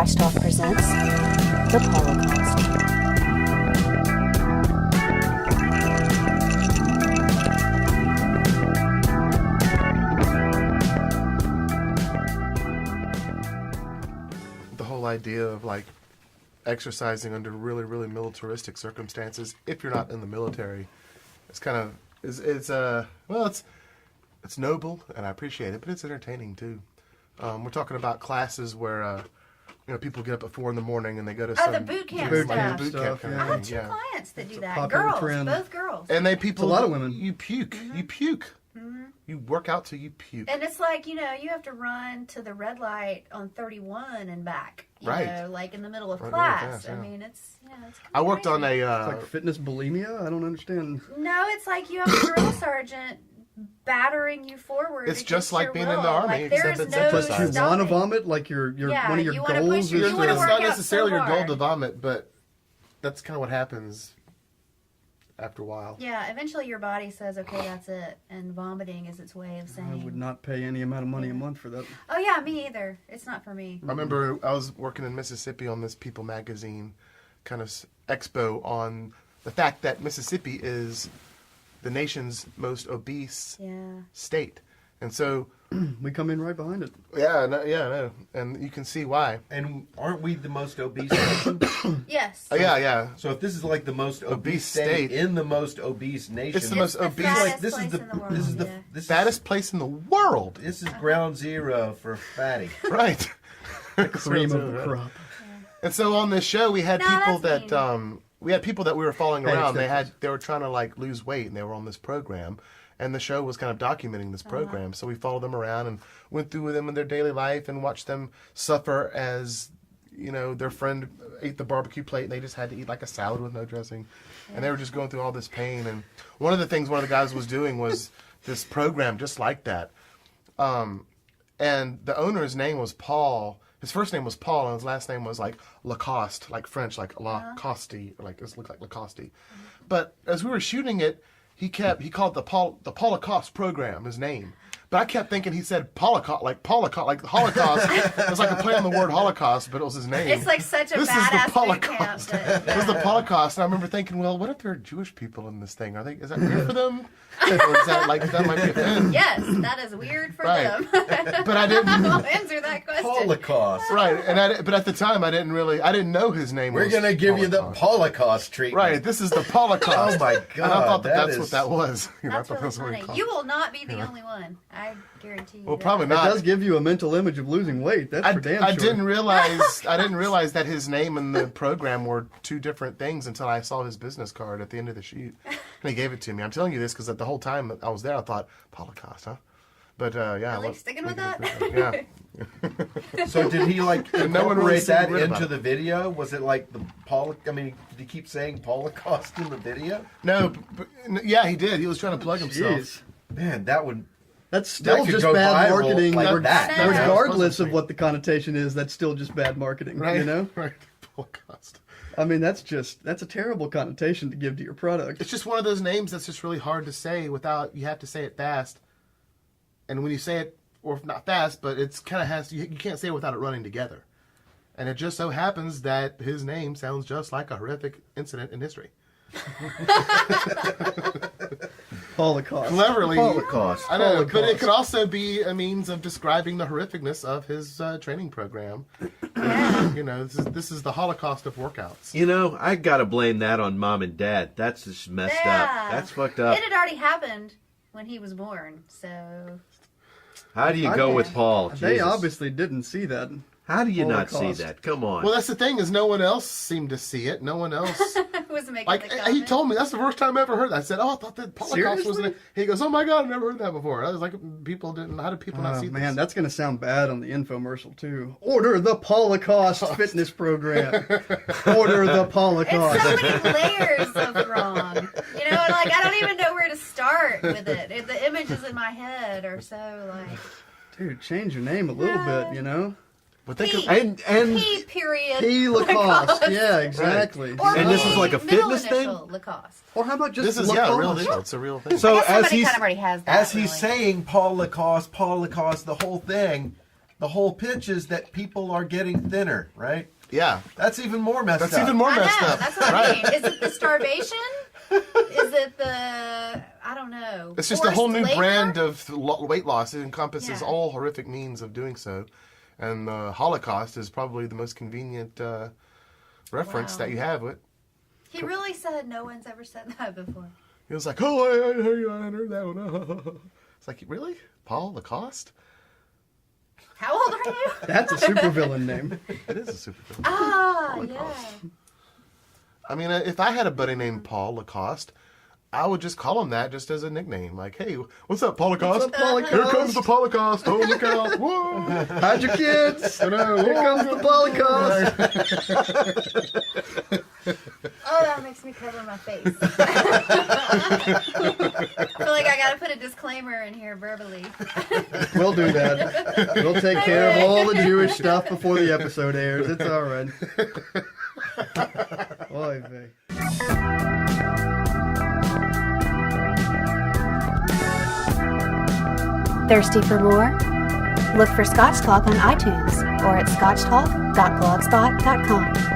Talk presents the Paulocost. The whole idea of like exercising under really, really militaristic circumstances, if you're not in the military, it's kind of it's noble and I appreciate it, but it's entertaining too. We're talking about classes where people get up at 4 a.m. and they go to some the boot camp boot stuff. camp kind of I have thing, two clients that do that. popular Girls, trend. both girls. And a lot of women. You puke. Mm-hmm. You puke. You work out till you puke. And it's like, you have to run to the red light on 31 and back. You Right. know, like in the middle of Right, class. really fast, yeah. I mean, it's I worked on crazy. a Like fitness bulimia? I don't understand. No, it's like you have a drill sergeant battering you forward. It's just against like your being in the will. army, Like, there is except it's no But exercise. you want to stopping. vomit? Like your Yeah, one of your you wanna goals push your- is you wanna it's work not out necessarily so your goal hard. to vomit, but that's kind of what happens after a while. Yeah, eventually your body says, okay, that's it. And vomiting is its way of saying. I would not pay any amount of money a month for that. Oh, yeah, me either. It's not for me. I remember I was working in Mississippi on this People magazine kind of expo on the fact that Mississippi is the nation's most obese Yeah. state. And so, We come in right behind it. I know. And you can see why. And aren't we the most obese nation? Yes. Yeah. So if this is like the most Obese obese state. state in the most obese nation, It's the most the obese- fattest like this is place the in the world, this is the yeah. this Fattest place in the world. is ground zero for fatty. Right. Cream of the crop. And so on this show, we had No, people that's that we had people that we were following Hey, around. exceptions. They were trying to like lose weight, and they were on this program. And the show was kind of documenting this program. So we followed them around and went through with them in their daily life and watched them suffer as their friend ate the barbecue plate and they just had to eat like a salad with no dressing, and they were just going through all this pain. And one of the things one of the guys was doing was this program just like that. And the owner's name was Paul. His first name was Paul, and his last name was like Lacoste, like French, like Lacoste, like this looked like Lacoste. But as we were shooting it, he called the Paulocost program his name. But I kept thinking he said Paulocost, like Holocaust. It was like a play on the word Holocaust, but it was his name. It's like such a This is the badass boot camp. Paulocost. that- It was the Paulocost, and I remember thinking, well, what if there are Jewish people in this thing? Is that weird for them? Or is that that might be a thing? Yes, that is weird for Right. them. But I didn't. I'll answer that question. Holocaust. Right, but at the time I didn't know his name. We're was gonna give you the Paulocost. Holocaust treatment. Right, this is the Paulocost. Oh my And I God, thought that's is- what that was. I That's thought really what funny. he called You it. will not be the only one. I guarantee you. Well, that. probably It not. does give you a mental image of losing weight. That's for damn sure. I didn't realize that his name and the program were two different things until I saw his business card at the end of the shoot, and he gave it to me. I'm telling you this because the whole time I was there, I thought Paulocost, huh? But yeah, Really? Sticking with that? Yeah. So did he like And no one really incorporate seemed that weird about into it. the video? Was it like the I mean, did he keep saying Holocaust in the video? No, yeah, he did. He was trying to plug himself. Jeez. Man, that would. That's still could just go bad viral marketing. like reg- that. I know. Regardless of what the connotation is, that's still just bad marketing. Right. You know? Right. Paulocost. I mean, that's a terrible connotation to give to your product. It's just one of those names that's just really hard to say without. You have to say it fast, and when you say it, or not fast, but it's kind of has. You can't say it without it running together. And it just so happens that his name sounds just like a horrific incident in history. Holocaust. Cleverly, Holocaust. I know, but it Holocaust. could also be a means of describing the horrificness of his training program. This is the Holocaust of workouts. You know, I gotta blame that on mom and dad. That's just messed Yeah. up. That's fucked up. It had already happened when he was born, so. How do you go with Paul? They Jesus. obviously didn't see that. How do you not see Holocaust. that? Come on. Well, that's the thing is no one else seemed to see it. No one else. was making Like the he comment. told me, that's the first time I ever heard that. I said, "Oh, I thought that Paulocost was in Seriously? it." He goes, "Oh my God, I've never heard that before." I was like, "People didn't. How did people not Oh see man, this?" that's gonna sound bad on the infomercial too. Order the Paulocost fitness program. Order the It's Paulocost. so many layers of wrong. Like I don't even know where to start with it. The images in my head are so like Dude, change your name a little bit, you know? But think P. of, and P period. P. Lacoste. Yeah, exactly. Or And this P, is like a middle fitness thing? initial Lacoste. Or how about just this is Lacoste? a real deal. It's a real thing. So I guess as somebody he's kind of already has that. as he's really. saying Paul Lacoste, the whole thing, the whole pitch is that people are getting thinner, right? Yeah. That's even more messed up. That's even more I messed know, up. that's what I mean. Is it the starvation? Is it the, I don't know. It's just a whole new forced labor? brand of weight loss. It encompasses Yeah. all horrific means of doing so. And the Holocaust is probably the most convenient reference Wow. that you have. He really said no one's ever said that before. He was like, oh, I heard that one. It's like, really? Paul Lacoste? How old are you? That's a supervillain name. It is a supervillain. Ah, yeah. Holocaust. I mean, if I had a buddy named Paul Lacoste, I would just call him that just as a nickname. Like, hey, what's up, Paul Lacoste? What's up, Paulocost? Here comes the Paulocost. Oh, look out. Whoa. Hide your kids. I know. Here comes the Paulocost. Oh, that makes me cover my face. I feel like I gotta put a disclaimer in here verbally. We'll do that. We'll take care of all the Jewish stuff before the episode airs. It's all right. Oy vey. Thirsty for more? Look for Scotch Talk on iTunes or at scotchtalk.blogspot.com.